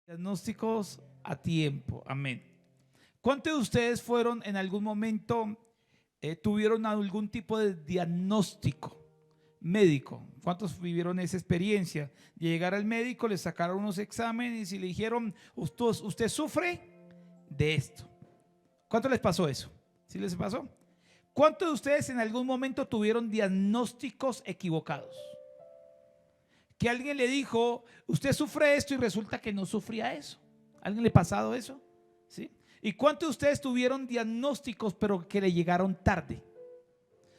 Diagnósticos a tiempo, amén. ¿Cuántos de ustedes fueron en algún momento, tuvieron algún tipo de diagnóstico médico? ¿Cuántos vivieron esa experiencia? De llegar al médico, le sacaron unos exámenes y le dijeron, usted sufre de esto. ¿Cuánto les pasó eso? ¿Sí les pasó? ¿Cuántos de ustedes en algún momento tuvieron diagnósticos equivocados? Que alguien le dijo, usted sufre esto y resulta que no sufría eso. ¿Alguien le ha pasado eso? ¿Sí? ¿Y cuántos de ustedes tuvieron diagnósticos pero que le llegaron tarde?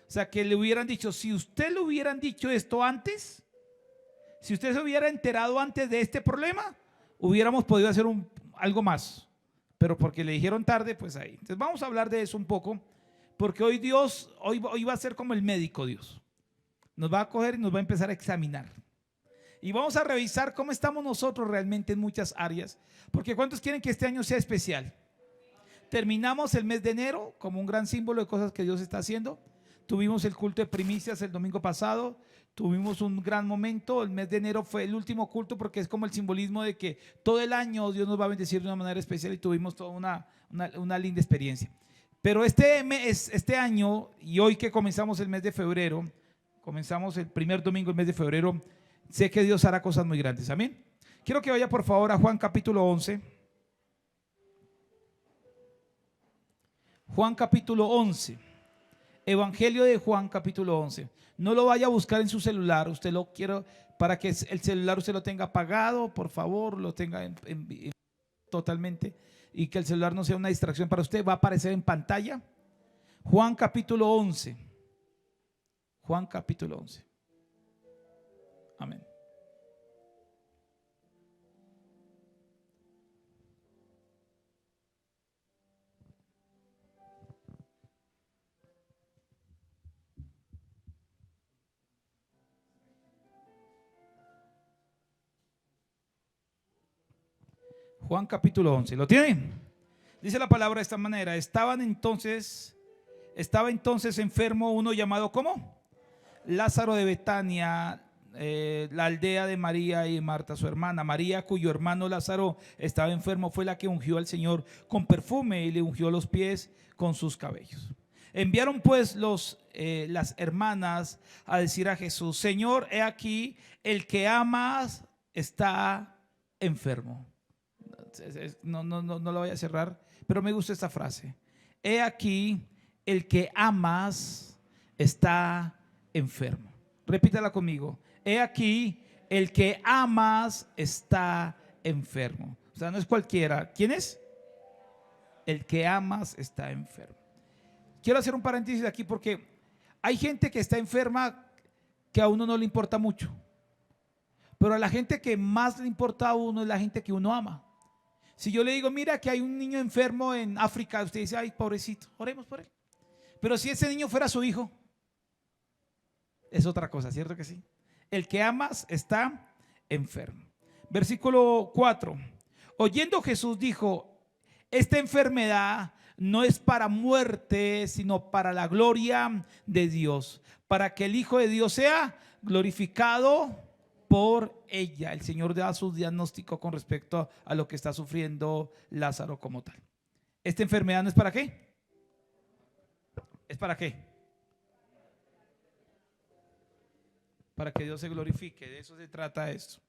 O sea, que le hubieran dicho, si usted le hubieran dicho esto antes, si usted se hubiera enterado antes de este problema, hubiéramos podido hacer algo más. Pero porque le dijeron tarde, pues ahí. Entonces vamos a hablar de eso un poco, porque hoy Dios, hoy va a ser como el médico Dios. Nos va a coger y nos va a empezar a examinar. Y vamos a revisar cómo estamos nosotros realmente en muchas áreas. Porque ¿cuántos quieren que este año sea especial? Terminamos el mes de enero como un gran símbolo de cosas que Dios está haciendo. Tuvimos el culto de primicias el domingo pasado. Tuvimos un gran momento. El mes de enero fue el último culto porque es como el simbolismo de que todo el año Dios nos va a bendecir de una manera especial y tuvimos toda una linda experiencia. Pero este año y hoy que comenzamos el mes de febrero, comenzamos el primer domingo del mes de febrero, sé que Dios hará cosas muy grandes. Amén. Quiero que vaya por favor a Juan capítulo 11. Juan capítulo 11. Evangelio de Juan capítulo 11. No lo vaya a buscar en su celular. Usted lo quiere para que el celular usted lo tenga apagado, por favor, lo tenga totalmente y que el celular no sea una distracción para usted. Va a aparecer en pantalla. Juan capítulo 11. Juan capítulo 11. Amén. Juan capítulo 11. ¿Lo tienen? Dice la palabra de esta manera. Estaba entonces enfermo uno llamado ¿cómo? Lázaro de Betania, la aldea de María y Marta su hermana. María, cuyo hermano Lázaro estaba enfermo, fue la que ungió al Señor con perfume y le ungió los pies con sus cabellos. Enviaron pues las hermanas a decir a Jesús: Señor, he aquí, el que amas está enfermo. No lo voy a cerrar, pero me gusta esta frase. He aquí, el que amas está enfermo. Repítala conmigo. He aquí, el que amas está enfermo. O sea, no es cualquiera. ¿Quién es? El que amas está enfermo. Quiero hacer un paréntesis aquí porque hay gente que está enferma que a uno no le importa mucho. Pero a la gente que más le importa a uno es la gente que uno ama. Si yo le digo, mira que hay un niño enfermo en África, usted dice, ay, pobrecito, oremos por él. Pero si ese niño fuera su hijo, es otra cosa, ¿cierto que sí? El que amas está enfermo. Versículo 4. Oyendo Jesús dijo: esta enfermedad no es para muerte, sino para la gloria de Dios, para que el Hijo de Dios sea glorificado por ella. El Señor da su diagnóstico con respecto a lo que está sufriendo Lázaro como tal. ¿Esta enfermedad no es para qué? ¿Es para qué? Para que Dios se glorifique. De eso se trata esto.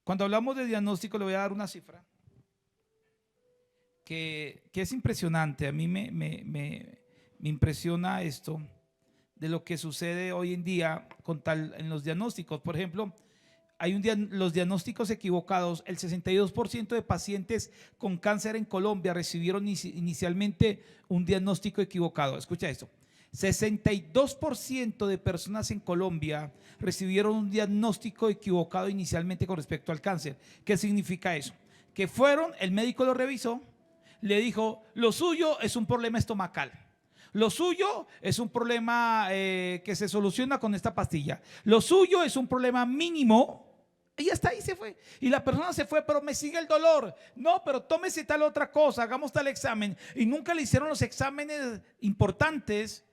Cuando hablamos de diagnóstico, le voy a dar una cifra que es impresionante. A mí me impresiona esto de lo que sucede hoy en día en los diagnósticos. Por ejemplo, los diagnósticos equivocados. El 62% de pacientes con cáncer en Colombia recibieron inicialmente un diagnóstico equivocado. Escucha esto: 62% de personas en Colombia recibieron un diagnóstico equivocado inicialmente con respecto al cáncer. ¿Qué significa eso? Que el médico lo revisó, le dijo: lo suyo es un problema estomacal. Lo suyo es un problema que se soluciona con esta pastilla. Lo suyo es un problema mínimo. Y hasta ahí se fue. Y la persona se fue, pero me sigue el dolor. No, pero tómese tal otra cosa, hagamos tal examen. Y nunca le hicieron los exámenes importantes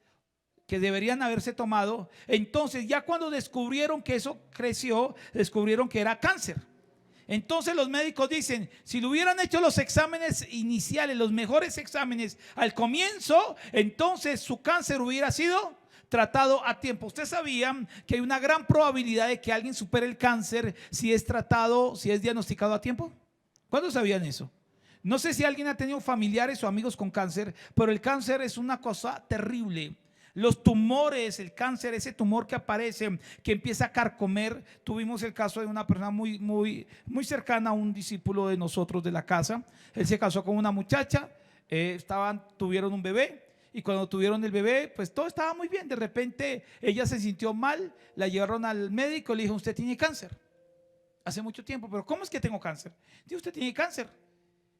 que deberían haberse tomado. Entonces ya cuando descubrieron que eso creció, descubrieron que era cáncer. Entonces los médicos dicen, si le hubieran hecho los exámenes iniciales, los mejores exámenes al comienzo, entonces su cáncer hubiera sido tratado a tiempo. ¿Usted sabía que hay una gran probabilidad de que alguien supere el cáncer si es tratado, si es diagnosticado a tiempo? ¿Cuándo sabían eso? No sé si alguien ha tenido familiares o amigos con cáncer, pero el cáncer es una cosa terrible. Los tumores, el cáncer, ese tumor que aparece, que empieza a carcomer. Tuvimos el caso de una persona muy cercana a un discípulo de nosotros de la casa. Él se casó con una muchacha, tuvieron un bebé. Y cuando tuvieron el bebé, pues todo estaba muy bien. De repente ella se sintió mal, la llevaron al médico y le dijo, usted tiene cáncer. Hace mucho tiempo, pero ¿cómo es que tengo cáncer? Dijo, usted tiene cáncer.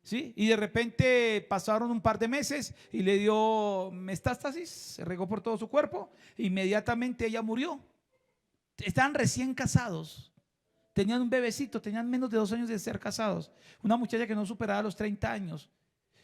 ¿Sí? Y de repente pasaron un par de meses y le dio metástasis, se regó por todo su cuerpo. Inmediatamente ella murió. Estaban recién casados, tenían un bebecito, tenían menos de 2 años de ser casados. Una muchacha que no superaba los 30 años.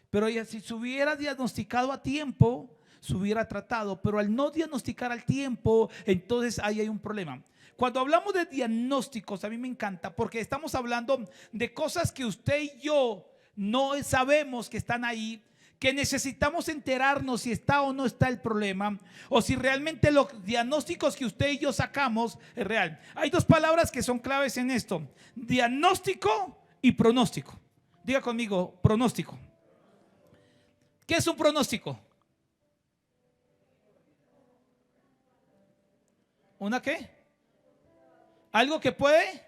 Pero ella, si se hubiera diagnosticado a tiempo, se hubiera tratado. Pero al no diagnosticar al tiempo, entonces ahí hay un problema. Cuando hablamos de diagnósticos, a mí me encanta porque estamos hablando de cosas que usted y yo no sabemos que están ahí, que necesitamos enterarnos si está o no está el problema, o si realmente los diagnósticos que usted y yo sacamos es real. Hay 2 palabras que son claves en esto: diagnóstico y pronóstico. Diga conmigo, pronóstico. ¿Qué es un pronóstico? ¿Una qué? Algo que puede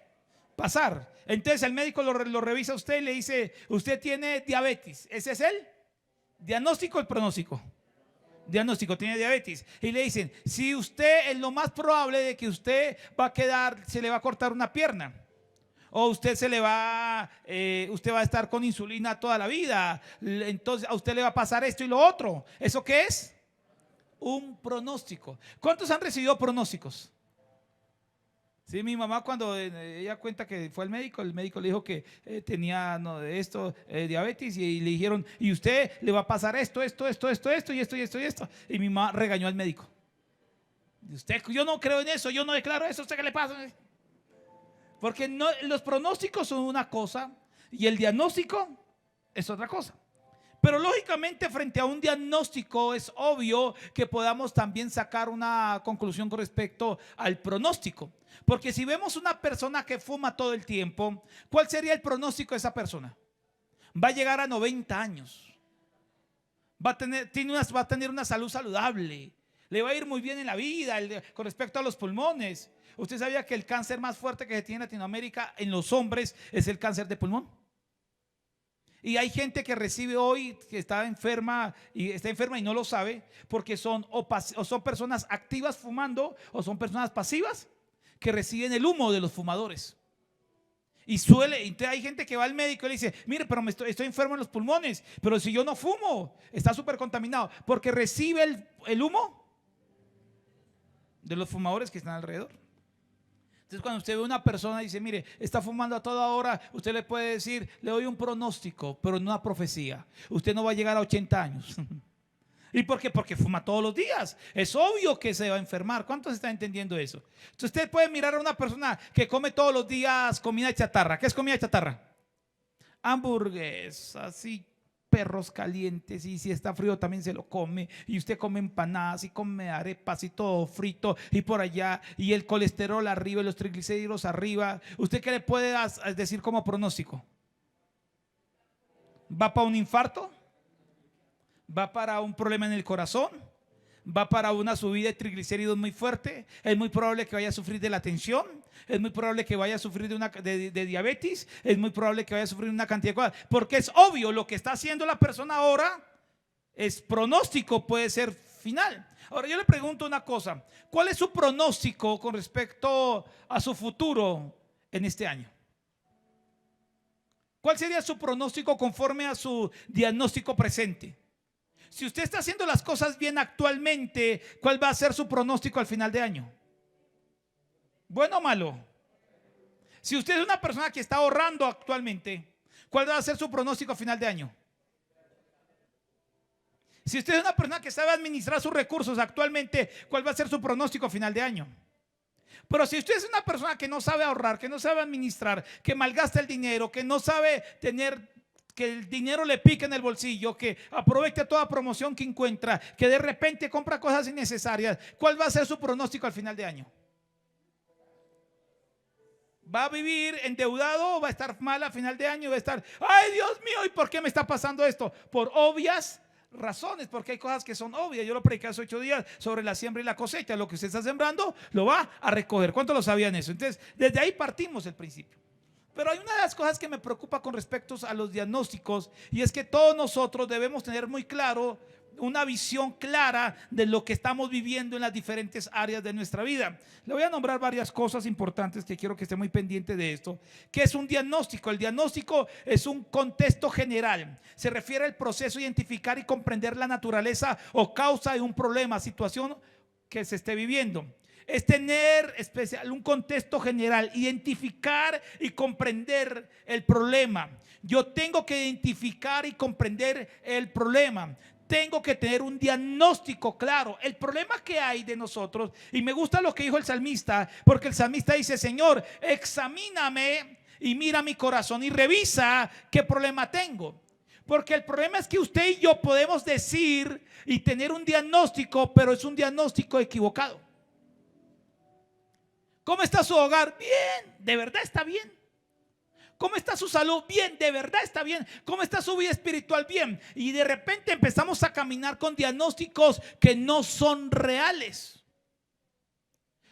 pasar. Entonces el médico lo revisa a usted y le dice, usted tiene diabetes. ¿Ese es el diagnóstico o el pronóstico? Diagnóstico, tiene diabetes. Y le dicen, si usted, es lo más probable de que usted va a quedar, se le va a cortar una pierna. O usted usted va a estar con insulina toda la vida. Entonces a usted le va a pasar esto y lo otro. ¿Eso qué es? Un pronóstico. ¿Cuántos han recibido pronósticos? Sí, mi mamá cuando ella cuenta que fue al médico, el médico le dijo que tenía diabetes y le dijeron, y usted le va a pasar esto y esto. Y mi mamá regañó al médico. Usted, yo no creo en eso, yo no declaro eso, ¿usted qué le pasa? Porque no, los pronósticos son una cosa y el diagnóstico es otra cosa. Pero lógicamente frente a un diagnóstico es obvio que podamos también sacar una conclusión con respecto al pronóstico. Porque si vemos una persona que fuma todo el tiempo, ¿cuál sería el pronóstico de esa persona? Va a llegar a 90 años. Va a tener una salud saludable. Le va a ir muy bien en la vida con respecto a los pulmones. ¿Usted sabía que el cáncer más fuerte que se tiene en Latinoamérica en los hombres es el cáncer de pulmón? Y hay gente que recibe hoy, que está enferma y no lo sabe, porque son personas activas fumando o son personas pasivas que reciben el humo de los fumadores. Entonces hay gente que va al médico y le dice, mire, pero estoy enfermo en los pulmones, pero si yo no fumo, está súper contaminado, porque recibe el humo de los fumadores que están alrededor. Entonces cuando usted ve a una persona y dice, mire, está fumando a toda hora, usted le puede decir, le doy un pronóstico, pero no una profecía. Usted no va a llegar a 80 años. ¿Y por qué? Porque fuma todos los días. Es obvio que se va a enfermar. ¿Cuántos están entendiendo eso? Entonces usted puede mirar a una persona que come todos los días comida chatarra. ¿Qué es comida chatarra? Hamburguesas, así, perros calientes, y si está frío también se lo come, y usted come empanadas y come arepas y todo frito y por allá, y el colesterol arriba y los triglicéridos arriba. ¿Usted qué le puede decir como pronóstico? ¿Va para un infarto? ¿Va para un problema en el corazón? ¿Va para una subida de triglicéridos muy fuerte? Es muy probable que vaya a sufrir de la tensión. Es muy probable que vaya a sufrir de diabetes. Es muy probable que vaya a sufrir una cantidad de cosas. Porque es obvio, lo que está haciendo la persona ahora es pronóstico, puede ser final. Ahora yo le pregunto una cosa: ¿cuál es su pronóstico con respecto a su futuro en este año? ¿Cuál sería su pronóstico conforme a su diagnóstico presente? Si usted está haciendo las cosas bien actualmente, ¿cuál va a ser su pronóstico al final de año? ¿Bueno o malo? Si usted es una persona que está ahorrando actualmente, ¿cuál va a ser su pronóstico a final de año? Si usted es una persona que sabe administrar sus recursos actualmente, ¿cuál va a ser su pronóstico a final de año? Pero si usted es una persona que no sabe ahorrar, que no sabe administrar, que malgasta el dinero, que no sabe tener, que el dinero le pique en el bolsillo, que aprovecha toda promoción que encuentra, que de repente compra cosas innecesarias, ¿cuál va a ser su pronóstico al final de año? ¿Va a vivir endeudado o va a estar mal a final de año? ¿Va a estar, ay Dios mío, ¿y por qué me está pasando esto? Por obvias razones, porque hay cosas que son obvias. Yo lo prediqué hace 8 días sobre la siembra y la cosecha. Lo que usted está sembrando lo va a recoger. ¿Cuántos lo sabían eso? Entonces, desde ahí partimos el principio. Pero hay una de las cosas que me preocupa con respecto a los diagnósticos, y es que todos nosotros debemos tener muy claro una visión clara de lo que estamos viviendo en las diferentes áreas de nuestra vida. Le voy a nombrar varias cosas importantes que quiero que esté muy pendiente de esto. ¿Qué es un diagnóstico? El diagnóstico es un contexto general. Se refiere al proceso de identificar y comprender la naturaleza o causa de un problema, situación que se esté viviendo. Es tener un contexto general, identificar y comprender el problema. Yo tengo que identificar y comprender el problema. Tengo que tener un diagnóstico claro. El problema que hay de nosotros, y me gusta lo que dijo el salmista, porque el salmista dice: Señor, examíname y mira mi corazón y revisa qué problema tengo. Porque el problema es que usted y yo podemos decir y tener un diagnóstico, pero es un diagnóstico equivocado. ¿Cómo está su hogar? Bien, de verdad está bien. ¿Cómo está su salud? Bien, de verdad está bien. ¿Cómo está su vida espiritual? Bien. Y de repente empezamos a caminar con diagnósticos que no son reales.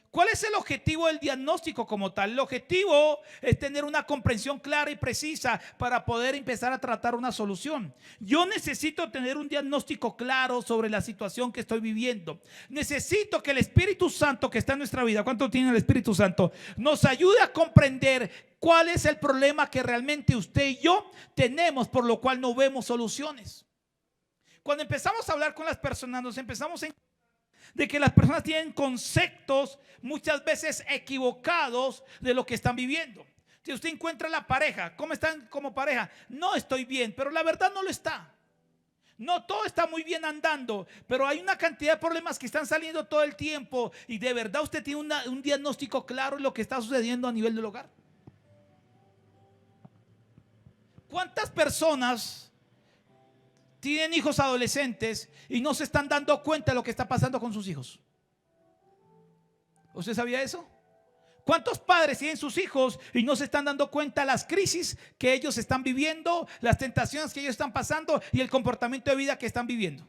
¿Cuál es el objetivo del diagnóstico como tal? El objetivo es tener una comprensión clara y precisa para poder empezar a tratar una solución. Yo necesito tener un diagnóstico claro sobre la situación que estoy viviendo. Necesito que el Espíritu Santo que está en nuestra vida, ¿cuánto tiene el Espíritu Santo?, nos ayude a comprender cuál es el problema que realmente usted y yo tenemos, por lo cual no vemos soluciones. Cuando empezamos a hablar con las personas, nos empezamos a de que las personas tienen conceptos muchas veces equivocados de lo que están viviendo. Si usted encuentra la pareja, ¿cómo están como pareja? No estoy bien, pero la verdad no lo está. No, todo está muy bien andando, pero hay una cantidad de problemas que están saliendo todo el tiempo, y de verdad usted tiene un diagnóstico claro de lo que está sucediendo a nivel del hogar. ¿Cuántas personas tienen hijos adolescentes y no se están dando cuenta de lo que está pasando con sus hijos? ¿Usted sabía eso? ¿Cuántos padres tienen sus hijos y no se están dando cuenta de las crisis que ellos están viviendo, las tentaciones que ellos están pasando y el comportamiento de vida que están viviendo?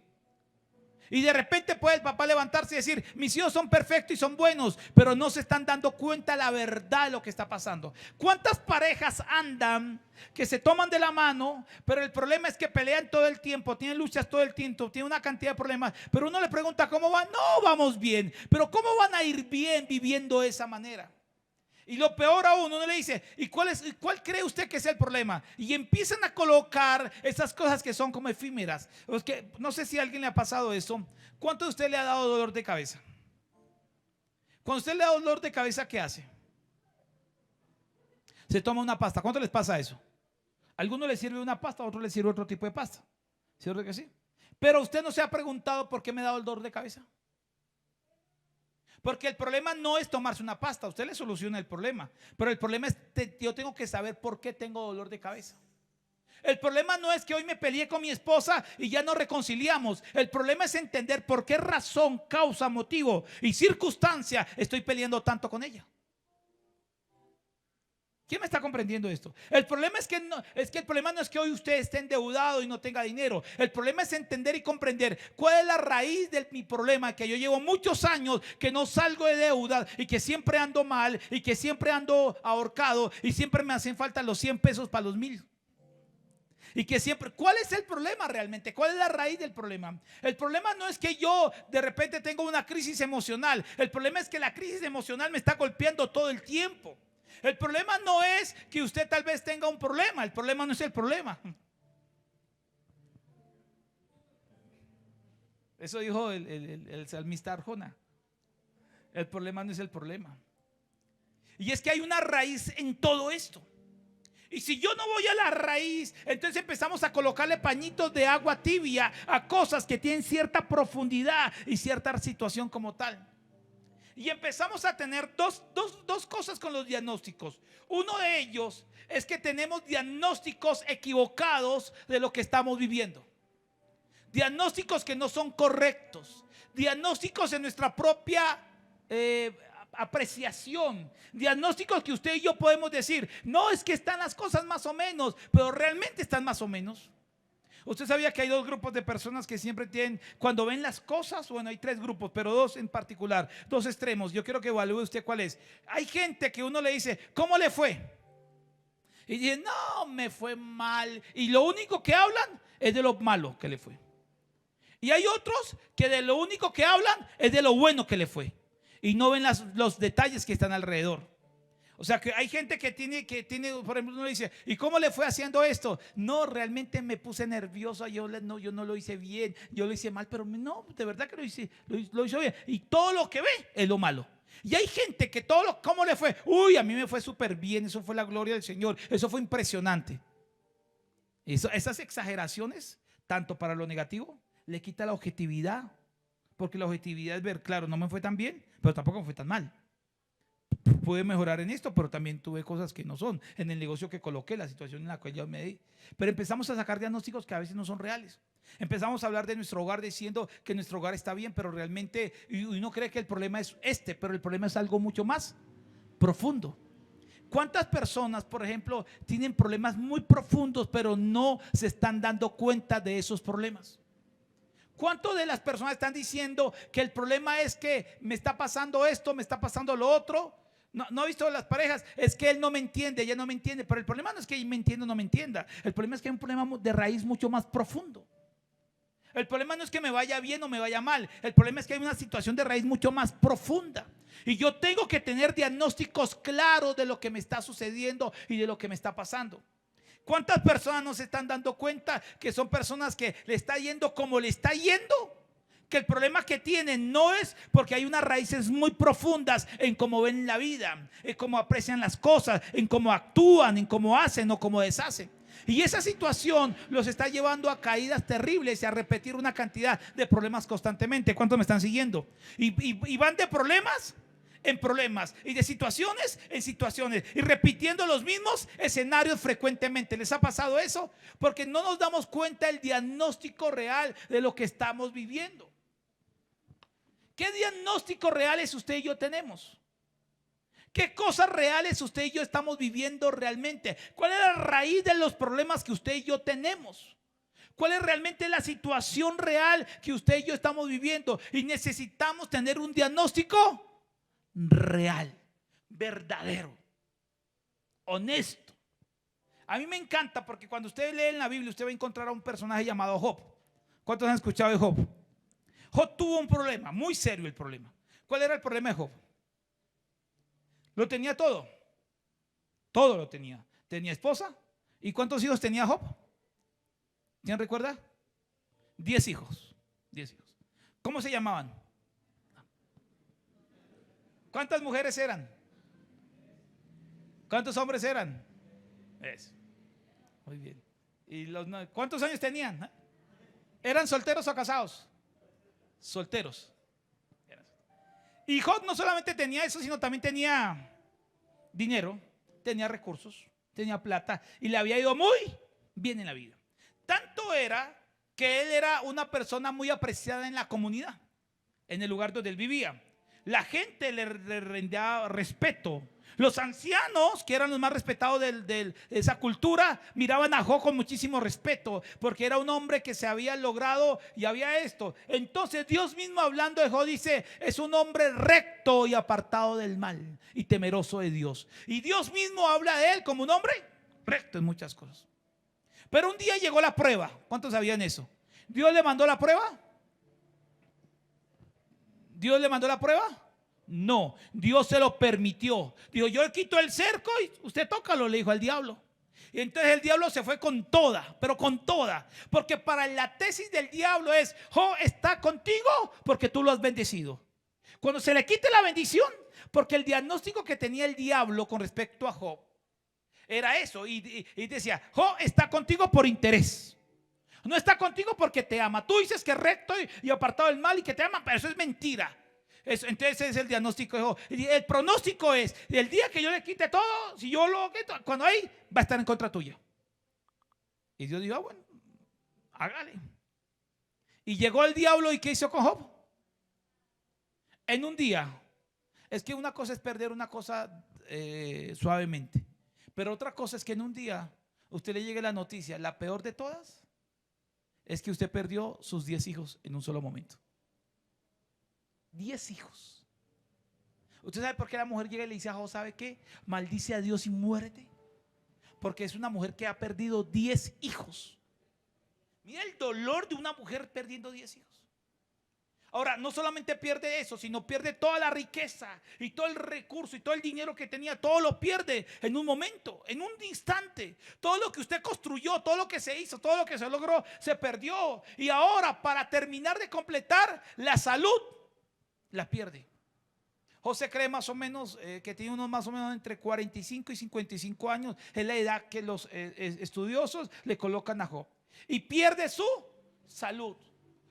Y de repente puede el papá levantarse y decir: mis hijos son perfectos y son buenos, pero no se están dando cuenta de la verdad de lo que está pasando. ¿Cuántas parejas andan que se toman de la mano, pero el problema es que pelean todo el tiempo, tienen luchas todo el tiempo, tienen una cantidad de problemas, pero uno le pregunta: ¿cómo van? No, vamos bien. Pero ¿cómo van a ir bien viviendo de esa manera? Y lo peor aún, uno le dice: ¿y cuál cree usted que es el problema? Y empiezan a colocar esas cosas que son como efímeras. Es que, no sé si a alguien le ha pasado eso. ¿Cuánto de usted le ha dado dolor de cabeza? Cuando usted le da dolor de cabeza, ¿qué hace? Se toma una pasta. ¿Cuánto les pasa eso? A algunos les sirve una pasta, a otros les sirve otro tipo de pasta. ¿Cierto que sí? Pero usted no se ha preguntado: ¿por qué me ha dado el dolor de cabeza? Porque el problema no es tomarse una pasta, usted le soluciona el problema. Pero el problema es que yo tengo que saber por qué tengo dolor de cabeza. El problema no es que hoy me peleé con mi esposa y ya no reconciliamos. El problema es entender por qué razón, causa, motivo y circunstancia estoy peleando tanto con ella. ¿Quién me está comprendiendo esto? El problema el problema no es que hoy usted esté endeudado y no tenga dinero. El problema es entender y comprender cuál es la raíz de mi problema, que yo llevo muchos años que no salgo de deuda y que siempre ando mal y que siempre ando ahorcado y siempre me hacen falta los 100 pesos para los 1000. Y que siempre, ¿cuál es el problema realmente? ¿Cuál es la raíz del problema? El problema no es que yo de repente tengo una crisis emocional. El problema es que la crisis emocional me está golpeando todo el tiempo. El problema no es que usted tal vez tenga un problema. El problema no es el problema. Eso dijo el salmista Arjona. El problema no es el problema. Y es que hay una raíz en todo esto. Y si yo no voy a la raíz, entonces empezamos a colocarle pañitos de agua tibia a cosas que tienen cierta profundidad y cierta situación como tal. Y empezamos a tener dos cosas con los diagnósticos. Uno de ellos es que tenemos diagnósticos equivocados de lo que estamos viviendo. Diagnósticos que no son correctos. Diagnósticos en nuestra propia apreciación. Diagnósticos que usted y yo podemos decir, no, es que están las cosas más o menos, pero realmente están más o menos. Usted sabía que hay dos grupos de personas que siempre tienen, cuando ven las cosas, bueno, hay tres grupos, pero dos en particular, dos extremos. Yo quiero que evalúe usted cuál es. Hay gente que uno le dice, ¿cómo le fue? Y dice, no, me fue mal. Y lo único que hablan es de lo malo que le fue. Y hay otros que de lo único que hablan es de lo bueno que le fue. Y no ven los detalles que están alrededor. O sea que hay gente que tiene, por ejemplo, uno le dice, ¿y cómo le fue haciendo esto? No, realmente me puse nervioso, yo no lo hice bien, yo lo hice mal, pero no, de verdad que lo hice bien. Y todo lo que ve es lo malo. Y hay gente que ¿cómo le fue? Uy, a mí me fue súper bien, eso fue la gloria del Señor, eso fue impresionante. Esas exageraciones, tanto para lo negativo, le quita la objetividad. Porque la objetividad es ver, claro, no me fue tan bien, pero tampoco me fue tan mal. Pude mejorar en esto, pero también tuve cosas que no son. En el negocio que coloqué, la situación en la cual yo me di. Pero empezamos a sacar diagnósticos que a veces no son reales. Empezamos a hablar de nuestro hogar diciendo que nuestro hogar está bien, pero realmente uno cree que el problema es pero el problema es algo mucho más profundo. ¿Cuántas personas, por ejemplo, tienen problemas muy profundos, pero no se están dando cuenta de esos problemas? ¿Cuántas de las personas están diciendo que el problema es que me está pasando esto, me está pasando lo otro? No he visto las parejas, es que él no me entiende, ella no me entiende. Pero el problema no es que él me entienda o no me entienda. El problema es que hay un problema de raíz mucho más profundo. El problema no es que me vaya bien o me vaya mal. El problema es que hay una situación de raíz mucho más profunda. Y yo tengo que tener diagnósticos claros de lo que me está sucediendo y de lo que me está pasando. ¿Cuántas personas no se están dando cuenta que son personas que le está yendo como le está yendo? Que el problema que tienen no es porque hay unas raíces muy profundas en cómo ven la vida, en cómo aprecian las cosas, en cómo actúan, en cómo hacen o cómo deshacen. Y esa situación los está llevando a caídas terribles y a repetir una cantidad de problemas constantemente. ¿Cuántos me están siguiendo? Y van de problemas en problemas y de situaciones en situaciones y repitiendo los mismos escenarios frecuentemente. ¿Les ha pasado eso? Porque no nos damos cuenta del diagnóstico real de lo que estamos viviendo. ¿Qué diagnósticos reales usted y yo tenemos? ¿Qué cosas reales usted y yo estamos viviendo realmente? ¿Cuál es la raíz de los problemas que usted y yo tenemos? ¿Cuál es realmente la situación real que usted y yo estamos viviendo? Y necesitamos tener un diagnóstico real, verdadero, honesto. A mí me encanta porque cuando usted lee en la Biblia usted va a encontrar a un personaje llamado Job. ¿Cuántos han escuchado de Job? Job tuvo un problema, muy serio el problema. ¿Cuál era el problema de Job? Lo tenía todo. Todo lo tenía. Tenía esposa. ¿Y cuántos hijos tenía Job? ¿Quién recuerda? 10 hijos. 10 hijos. ¿Cómo se llamaban? ¿Cuántas mujeres eran? ¿Cuántos hombres eran? Eso. Muy bien. ¿Y cuántos años tenían? ¿Eran solteros o casados? Solteros. Y Job no solamente tenía eso, sino también tenía dinero, tenía recursos, tenía plata y le había ido muy bien en la vida. Tanto era que él era una persona muy apreciada en la comunidad, en el lugar donde él vivía. La gente le rendía respeto. Los ancianos, que eran los más respetados de esa cultura, miraban a Job con muchísimo respeto, porque era un hombre que se había logrado y había esto. Entonces Dios mismo, hablando de Job, dice: es un hombre recto y apartado del mal y temeroso de Dios. Y Dios mismo habla de él como un hombre recto en muchas cosas. Pero un día llegó la prueba. ¿Cuántos sabían eso? ¿Dios le mandó la prueba? ¿Dios le mandó la prueba? No, Dios se lo permitió. Dijo: yo quito el cerco y usted tócalo, le dijo al diablo. Y entonces el diablo se fue con toda, pero con toda. Porque para la tesis del diablo es: Job está contigo porque tú lo has bendecido. Cuando se le quite la bendición, porque el diagnóstico que tenía el diablo con respecto a Job era eso. Y decía: Job está contigo por interés. No está contigo porque te ama. Tú dices que es recto y apartado del mal y que te ama, pero eso es mentira. Entonces ese es el diagnóstico de Job. Y el pronóstico es, el día que yo le quite todo, si yo lo quito, cuando hay, va a estar en contra tuya. Y Dios dijo, bueno, hágale. Y llegó el diablo, ¿y qué hizo con Job? En un día. Es que una cosa es perder una cosa suavemente, pero otra cosa es que en un día usted le llegue la noticia, la peor de todas es que usted perdió sus 10 hijos en un solo momento. 10 hijos. ¿Usted sabe por qué la mujer llega y le dice a Job, ¿sabe qué? Maldice a Dios y muérete. Porque es una mujer que ha perdido 10 hijos. Mira el dolor de una mujer perdiendo 10 hijos. Ahora, no solamente pierde eso, sino pierde toda la riqueza y todo el recurso y todo el dinero que tenía. Todo lo pierde en un momento, en un instante. Todo lo que usted construyó, todo lo que se hizo, todo lo que se logró, se perdió. Y ahora, para terminar de completar, la salud la pierde. José cree más o menos que tiene unos más o menos entre 45 y 55 años. Es la edad que los estudiosos le colocan a Job. Y pierde su salud.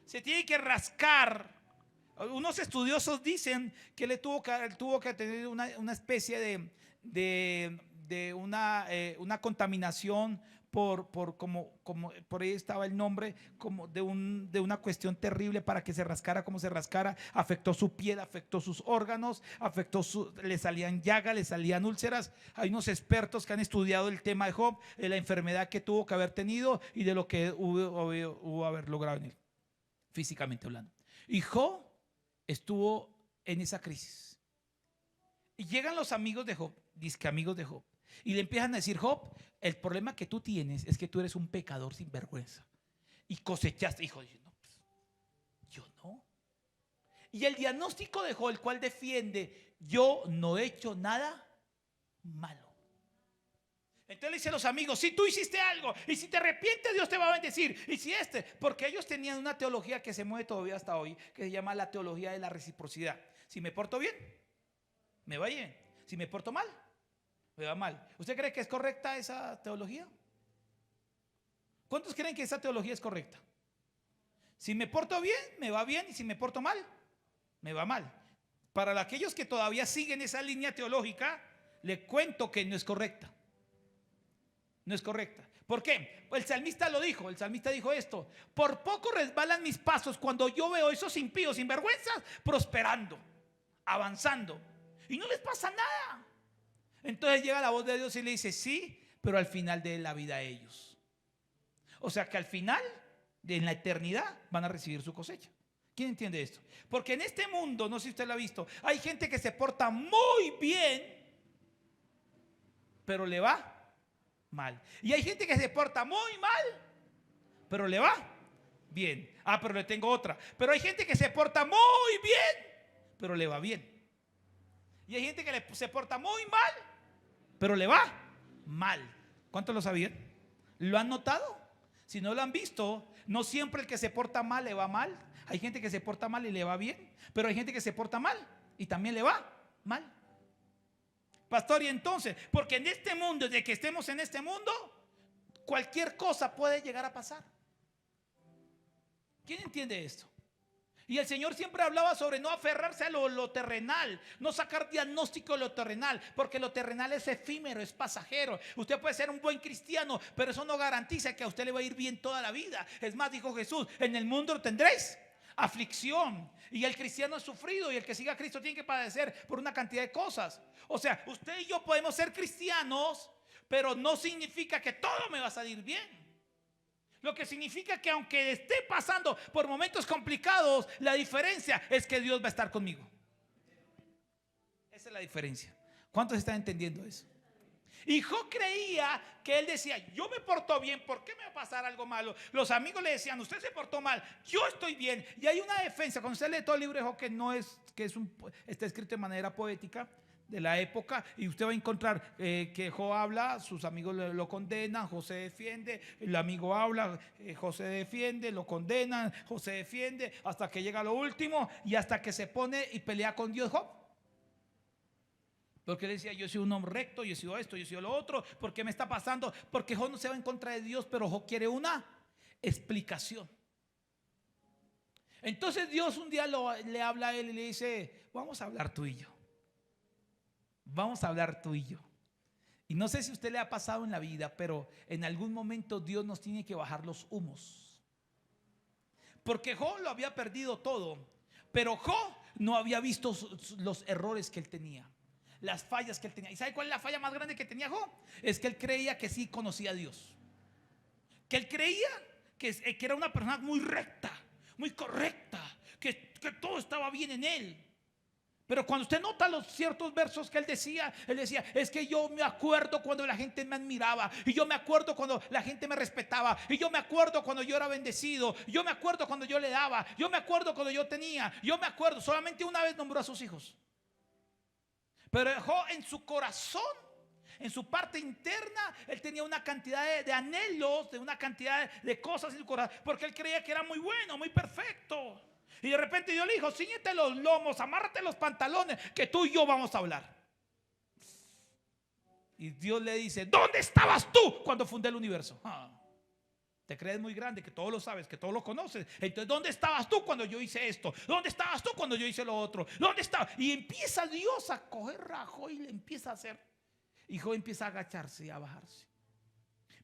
Se tiene que rascar. Unos estudiosos dicen que él tuvo que tener una especie de una contaminación como por ahí estaba el nombre, como de una cuestión terrible para que se rascara como se rascara. Afectó su piel, afectó sus órganos, le salían llagas, le salían úlceras. Hay unos expertos que han estudiado el tema de Job, de la enfermedad que tuvo que haber tenido y de lo que hubo haber logrado en él, físicamente hablando. Y Job estuvo en esa crisis. Y llegan los amigos de Job, dizque amigos de Job, y le empiezan a decir: Job, el problema que tú tienes es que tú eres un pecador sin vergüenza y cosechaste. Hijo, no, pues, yo no. Y el diagnóstico de Job, el cual defiende: yo no he hecho nada malo. Entonces le dice a los amigos: si tú hiciste algo y si te arrepientes, Dios te va a bendecir. Y si porque ellos tenían una teología que se mueve todavía hasta hoy, que se llama la teología de la reciprocidad. Si me porto bien, me va bien. Si me porto mal, me va mal. ¿Usted cree que es correcta esa teología? ¿Cuántos creen que esa teología es correcta? Si me porto bien, me va bien. Y si me porto mal, me va mal. Para aquellos que todavía siguen esa línea teológica, les cuento que no es correcta. No es correcta. ¿Por qué? El salmista lo dijo. El salmista dijo esto: por poco resbalan mis pasos cuando yo veo esos impíos sinvergüenzas prosperando, avanzando, y no les pasa nada. Entonces llega la voz de Dios y le dice: sí, pero al final de la vida ellos. O sea que al final, en la eternidad, van a recibir su cosecha. ¿Quién entiende esto? Porque en este mundo, no sé si usted lo ha visto, hay gente que se porta muy bien, pero le va mal. Y hay gente que se porta muy mal, pero le va bien. Pero le tengo otra. Pero hay gente que se porta muy bien, pero le va bien. Y hay gente que se porta muy mal, pero le va mal. ¿Cuántos lo sabían? ¿Lo han notado? Si no lo han visto, no siempre el que se porta mal le va mal. Hay gente que se porta mal y le va bien, pero hay gente que se porta mal y también le va mal. Pastor, y entonces, porque en este mundo, de que estemos en este mundo, cualquier cosa puede llegar a pasar. ¿Quién entiende esto? Y el Señor siempre hablaba sobre no aferrarse a lo terrenal, no sacar diagnóstico de lo terrenal, porque lo terrenal es efímero, es pasajero. Usted puede ser un buen cristiano, pero eso no garantiza que a usted le va a ir bien toda la vida. Es más, dijo Jesús: en el mundo tendréis aflicción. Y el cristiano es sufrido, y el que siga a Cristo tiene que padecer por una cantidad de cosas. O sea, usted y yo podemos ser cristianos, pero no significa que todo me va a salir bien. Lo que significa que aunque esté pasando por momentos complicados, la diferencia es que Dios va a estar conmigo. Esa es la diferencia. ¿Cuántos están entendiendo eso? Y Job creía que él decía: yo me porto bien, ¿por qué me va a pasar algo malo? Los amigos le decían: usted se portó mal, yo estoy bien. Y hay una defensa. Cuando usted lee todo el libro de Job, que está escrito de manera poética de la época, y usted va a encontrar que Job habla, sus amigos lo condenan, José defiende, el amigo habla, José defiende, lo condenan, José defiende, hasta que llega lo último y hasta que se pone y pelea con Dios Job. Porque él decía: yo soy un hombre recto, yo he sido esto, yo he sido lo otro. ¿Por qué me está pasando? Porque Job no se va en contra de Dios, pero Job quiere una explicación. Entonces Dios un día le habla a él y le dice: vamos a hablar tú y yo. Vamos a hablar tú y yo. Y no sé si a usted le ha pasado en la vida, pero en algún momento Dios nos tiene que bajar los humos. Porque Job lo había perdido todo, pero Job no había visto los errores que él tenía, las fallas que él tenía. ¿Y sabe cuál es la falla más grande que tenía Job? Es que él creía que sí conocía a Dios. Que él creía que era una persona muy recta, muy correcta, que todo estaba bien en él. Pero cuando usted nota los ciertos versos que él decía, es que yo me acuerdo cuando la gente me admiraba, y yo me acuerdo cuando la gente me respetaba, y yo me acuerdo cuando yo era bendecido, yo me acuerdo cuando yo le daba, yo me acuerdo cuando yo tenía, yo me acuerdo. Solamente una vez nombró a sus hijos. Pero dejó en su corazón, en su parte interna, él tenía una cantidad de anhelos, de una cantidad de cosas en su corazón, porque él creía que era muy bueno, muy perfecto. Y de repente Dios le dijo: ciñete los lomos, amárrate los pantalones, que tú y yo vamos a hablar. Y Dios le dice: ¿dónde estabas tú cuando fundé el universo? Te crees muy grande, que todo lo sabes, que todo lo conoces. Entonces, ¿dónde estabas tú cuando yo hice esto? ¿Dónde estabas tú cuando yo hice lo otro? ¿Dónde estaba? Y empieza Dios a coger a Job y le empieza a hacer. Y Job empieza a agacharse y a bajarse,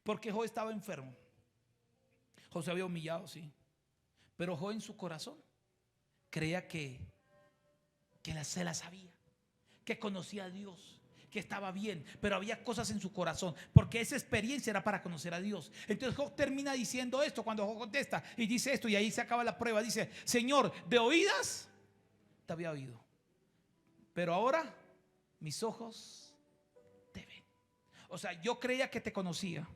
porque Job estaba enfermo. Job se había humillado, sí, pero Job en su corazón creía que se la sabía, que conocía a Dios, que estaba bien, pero había cosas en su corazón, porque esa experiencia era para conocer a Dios. Entonces Job termina diciendo esto cuando Job contesta y dice esto, y ahí se acaba la prueba. Dice: Señor, de oídas te había oído, pero ahora mis ojos te ven. O sea, yo creía que te conocía,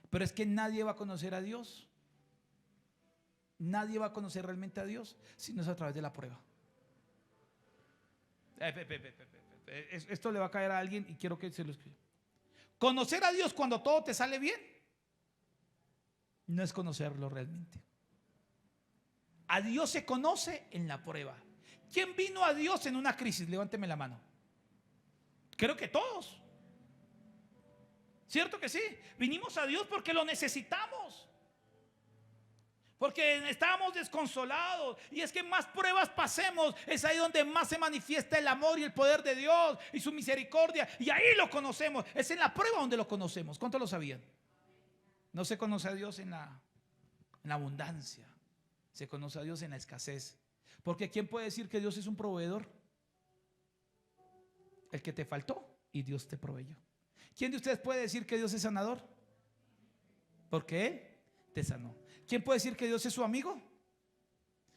pero es que nadie va a conocer a Dios. Nadie va a conocer realmente a Dios si no es a través de la prueba. Esto le va a caer a alguien y quiero que se lo escriba. Conocer a Dios cuando todo te sale bien no es conocerlo realmente. A Dios se conoce en la prueba. ¿Quién vino a Dios en una crisis? Levánteme la mano. Creo que todos. ¿Cierto que sí? Vinimos a Dios porque lo necesitamos, porque estábamos desconsolados. Y es que más pruebas pasemos, es ahí donde más se manifiesta el amor y el poder de Dios y su misericordia. Y ahí lo conocemos. Es en la prueba donde lo conocemos. ¿Cuántos lo sabían? No se conoce a Dios en la abundancia. Se conoce a Dios en la escasez. Porque ¿quién puede decir que Dios es un proveedor? El que te faltó y Dios te proveyó. ¿Quién de ustedes puede decir que Dios es sanador? Porque Él te sanó. ¿Quién puede decir que Dios es su amigo?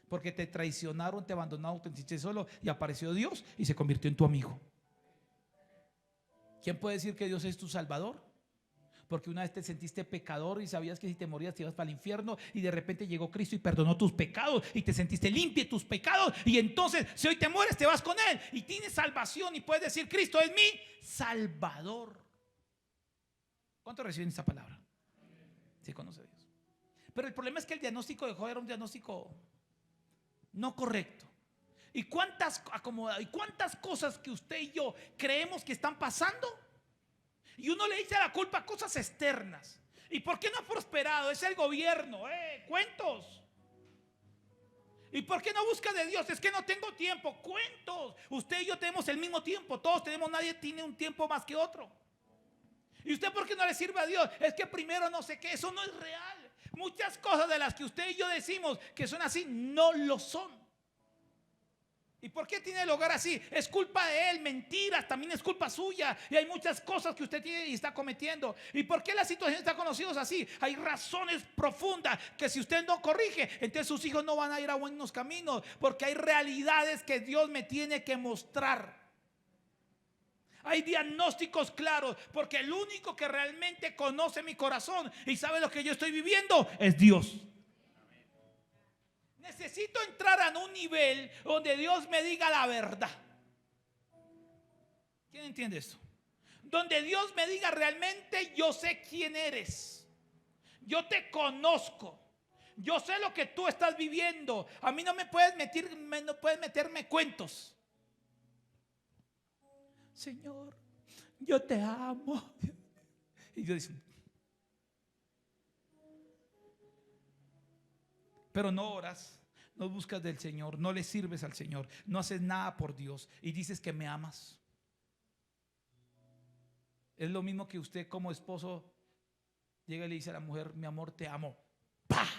Porque te traicionaron, te abandonaron, te sentiste solo y apareció Dios y se convirtió en tu amigo. ¿Quién puede decir que Dios es tu salvador? Porque una vez te sentiste pecador y sabías que si te morías te ibas para el infierno, y de repente llegó Cristo y perdonó tus pecados y te sentiste limpio de tus pecados, y entonces si hoy te mueres te vas con Él y tienes salvación y puedes decir: Cristo es mi salvador. ¿Cuántos reciben esta palabra? Sí, conoce a Dios. Pero el problema es que el diagnóstico de Job era un diagnóstico no correcto. ¿Y cuántas cosas que usted y yo creemos que están pasando? Y uno le echa la culpa a cosas externas. ¿Y por qué no ha prosperado? Es el gobierno, cuentos. ¿Y por qué no busca de Dios? Es que no tengo tiempo, cuentos. Usted y yo tenemos el mismo tiempo, todos tenemos, nadie tiene un tiempo más que otro. ¿Y usted por qué no le sirve a Dios? Es que primero no sé qué, eso no es real. Muchas cosas de las que usted y yo decimos que son así, no lo son. ¿Y por qué tiene el hogar así? Es culpa de él. Mentiras, también es culpa suya. Y hay muchas cosas que usted tiene y está cometiendo. ¿Y por qué la situación está conocida así? Hay razones profundas que si usted no corrige, entonces sus hijos no van a ir a buenos caminos, porque hay realidades que Dios me tiene que mostrar. Hay diagnósticos claros, porque el único que realmente conoce mi corazón y sabe lo que yo estoy viviendo es Dios. Necesito entrar a un nivel donde Dios me diga la verdad. ¿Quién entiende esto? Donde Dios me diga realmente: yo sé quién eres, yo te conozco, yo sé lo que tú estás viviendo. A mí no puedes meterme cuentos. Señor, yo te amo. Y yo digo: pero no oras, no buscas del Señor, no le sirves al Señor, no haces nada por Dios y dices que me amas. Es lo mismo que usted como esposo llega y le dice a la mujer: mi amor, te amo. ¡Pah!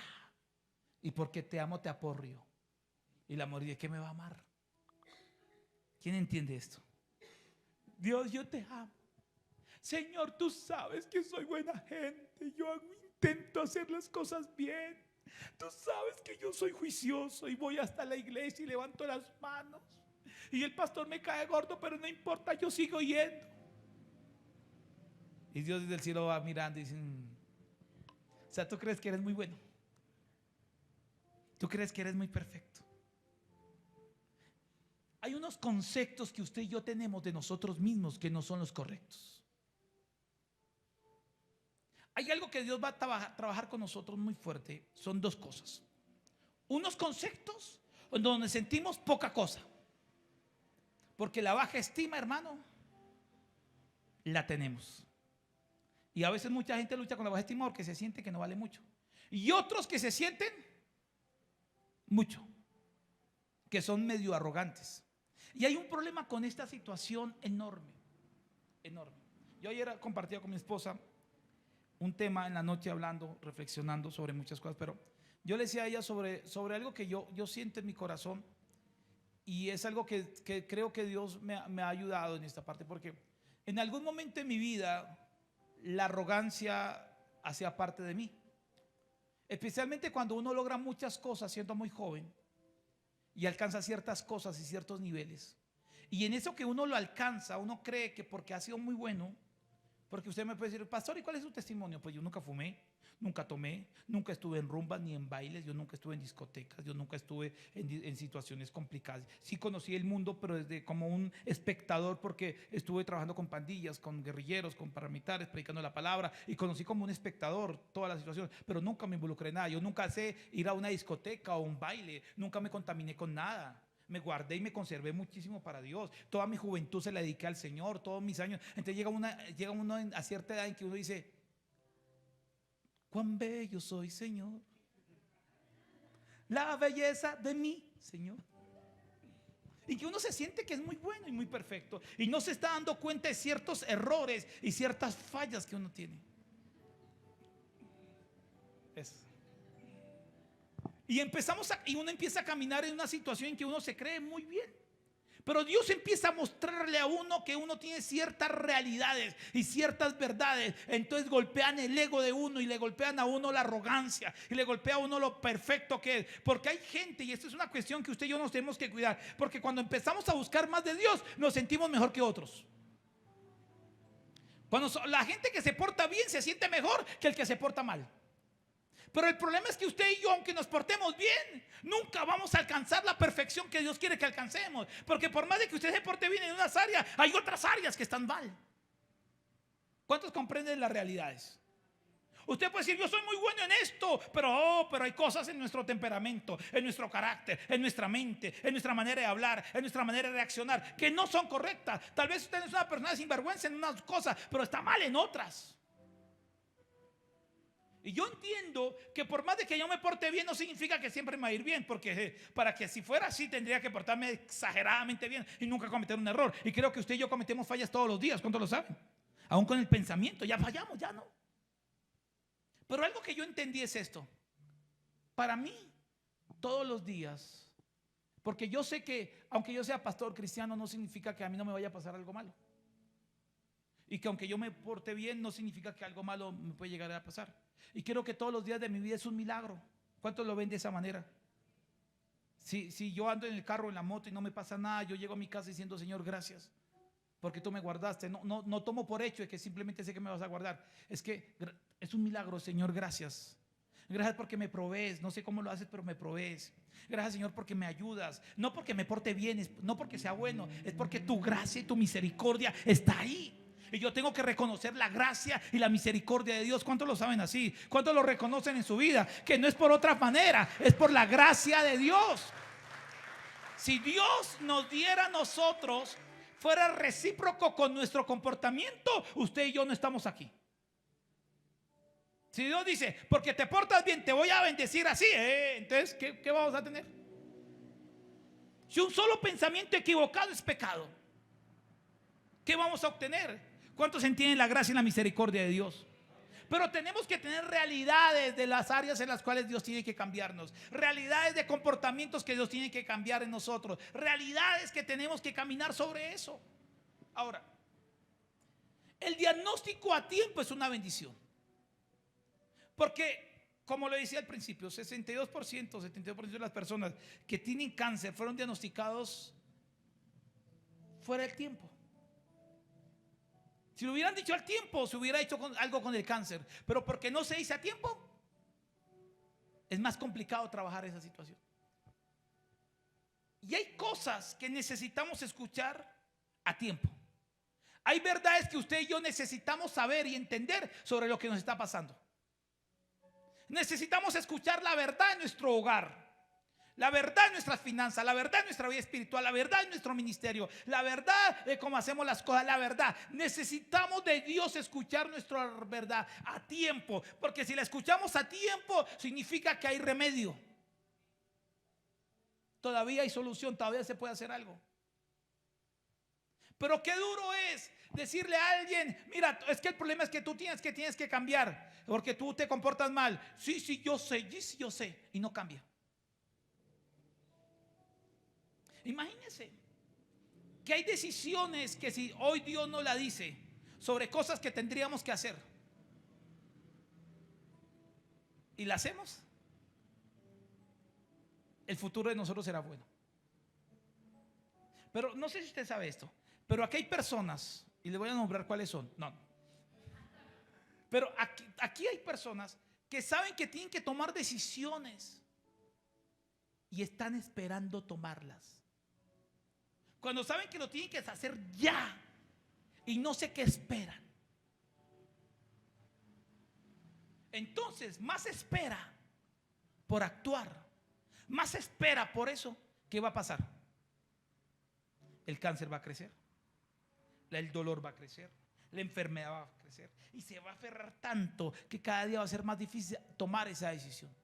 Y porque te amo te aporrio. Y la mujer dice: ¿qué me va a amar? ¿Quién entiende esto? Dios, yo te amo. Señor, tú sabes que soy buena gente. Yo intento hacer las cosas bien. Tú sabes que yo soy juicioso y voy hasta la iglesia y levanto las manos. Y el pastor me cae gordo, pero no importa, yo sigo yendo. Y Dios desde el cielo va mirando y dice: o sea, tú crees que eres muy bueno. Tú crees que eres muy perfecto. Hay unos conceptos que usted y yo tenemos de nosotros mismos que no son los correctos. Hay algo que Dios va a trabajar con nosotros muy fuerte. Son dos cosas: unos conceptos donde sentimos poca cosa, porque la baja estima, hermano, la tenemos. Y a veces mucha gente lucha con la baja estima porque se siente que no vale mucho. Y otros que se sienten mucho, que son medio arrogantes. Y hay un problema con esta situación enorme, enorme. Yo ayer compartía con mi esposa un tema en la noche, hablando, reflexionando sobre muchas cosas, pero yo le decía a ella sobre algo que yo siento en mi corazón, y es algo que creo que Dios me ha ayudado en esta parte, porque en algún momento en mi vida la arrogancia hacía parte de mí, especialmente cuando uno logra muchas cosas siendo muy joven y alcanza ciertas cosas y ciertos niveles, y en eso que uno lo alcanza, uno cree que porque ha sido muy bueno. Porque usted me puede decir: pastor, ¿y cuál es su testimonio? Pues yo nunca fumé, nunca tomé, nunca estuve en rumbas ni en bailes, yo nunca estuve en discotecas, yo nunca estuve en situaciones complicadas. Sí conocí el mundo, pero desde como un espectador, porque estuve trabajando con pandillas, con guerrilleros, con paramilitares, predicando la palabra, y conocí como un espectador todas las situaciones, pero nunca me involucré en nada. Yo nunca sé ir a una discoteca o un baile, nunca me contaminé con nada. Me guardé y me conservé muchísimo para Dios. Toda mi juventud se la dediqué al Señor, todos mis años. Entonces llega uno a cierta edad en que uno dice: cuán bello soy, Señor, la belleza de mí, Señor. Y que uno se siente que es muy bueno y muy perfecto, y no se está dando cuenta de ciertos errores y ciertas fallas que uno tiene. Y uno empieza a caminar en una situación en que uno se cree muy bien. Pero Dios empieza a mostrarle a uno que uno tiene ciertas realidades y ciertas verdades. Entonces golpean el ego de uno y le golpean a uno la arrogancia y le golpea a uno lo perfecto que es. Porque hay gente, y esto es una cuestión que usted y yo nos tenemos que cuidar, porque cuando empezamos a buscar más de Dios nos sentimos mejor que otros. Cuando la gente que se porta bien se siente mejor que el que se porta mal. Pero el problema es que usted y yo, aunque nos portemos bien, nunca vamos a alcanzar la perfección que Dios quiere que alcancemos. Porque por más de que usted se porte bien en unas áreas, hay otras áreas que están mal. ¿Cuántos comprenden las realidades? Usted puede decir: yo soy muy bueno en esto, pero hay cosas en nuestro temperamento, en nuestro carácter, en nuestra mente, en nuestra manera de hablar, en nuestra manera de reaccionar, que no son correctas. Tal vez usted es una persona sinvergüenza en unas cosas, pero está mal en otras. Y yo entiendo que por más de que yo me porte bien, no significa que siempre me va a ir bien, porque para que si fuera así tendría que portarme exageradamente bien y nunca cometer un error. Y creo que usted y yo cometemos fallas todos los días. ¿Cuántos lo saben? Aún con el pensamiento ya fallamos, ya no. Pero algo que yo entendí es esto: para mí todos los días, porque yo sé que aunque yo sea pastor cristiano, no significa que a mí no me vaya a pasar algo malo, y que aunque yo me porte bien, no significa que algo malo me puede llegar a pasar. Y creo que todos los días de mi vida es un milagro. ¿Cuántos lo ven de esa manera? Si yo ando en el carro, en la moto, y no me pasa nada, yo llego a mi casa diciendo: Señor, gracias, porque tú me guardaste. No tomo por hecho de que simplemente sé que me vas a guardar. Es que es un milagro, Señor, gracias. Gracias porque me provees. No sé cómo lo haces, pero me provees. Gracias, Señor, porque me ayudas. No porque me porte bien, no porque sea bueno, es porque tu gracia y tu misericordia está ahí. Y yo tengo que reconocer la gracia y la misericordia de Dios. ¿Cuántos lo saben así? ¿Cuántos lo reconocen en su vida? Que no es por otra manera, es por la gracia de Dios. Si Dios nos diera a nosotros, fuera recíproco con nuestro comportamiento, usted y yo no estamos aquí. Si Dios dice: porque te portas bien, te voy a bendecir así, entonces ¿qué vamos a tener? Si un solo pensamiento equivocado es pecado, ¿qué vamos a obtener? ¿Cuántos entienden la gracia y la misericordia de Dios? Pero tenemos que tener realidades de las áreas en las cuales Dios tiene que cambiarnos, realidades de comportamientos que Dios tiene que cambiar en nosotros, realidades que tenemos que caminar sobre eso. Ahora, el diagnóstico a tiempo es una bendición, porque como lo decía al principio, 72% de las personas que tienen cáncer fueron diagnosticados fuera del tiempo. Si lo hubieran dicho al tiempo, se hubiera hecho algo con el cáncer. Pero porque no se dice a tiempo, es más complicado trabajar esa situación. Y hay cosas que necesitamos escuchar a tiempo. Hay verdades que usted y yo necesitamos saber y entender sobre lo que nos está pasando. Necesitamos escuchar la verdad en nuestro hogar, la verdad en nuestras finanzas, la verdad en nuestra vida espiritual, la verdad en nuestro ministerio, la verdad de cómo hacemos las cosas, la verdad. Necesitamos de Dios escuchar nuestra verdad a tiempo, porque si la escuchamos a tiempo significa que hay remedio. Todavía hay solución, todavía se puede hacer algo. Pero qué duro es decirle a alguien: mira, es que el problema es que tú tienes que cambiar, porque tú te comportas mal. Sí, yo sé, y no cambia. Imagínense que hay decisiones que si hoy Dios no la dice, sobre cosas que tendríamos que hacer, y la hacemos, el futuro de nosotros será bueno. Pero no sé si usted sabe esto, pero aquí hay personas, y le voy a nombrar cuáles son. No. Pero aquí hay personas que saben que tienen que tomar decisiones y están esperando tomarlas. Cuando saben que lo tienen que hacer ya y no sé qué esperan. Entonces, más espera por actuar, más espera por eso. ¿Qué va a pasar? El cáncer va a crecer, el dolor va a crecer, la enfermedad va a crecer y se va a aferrar tanto que cada día va a ser más difícil tomar esa decisión.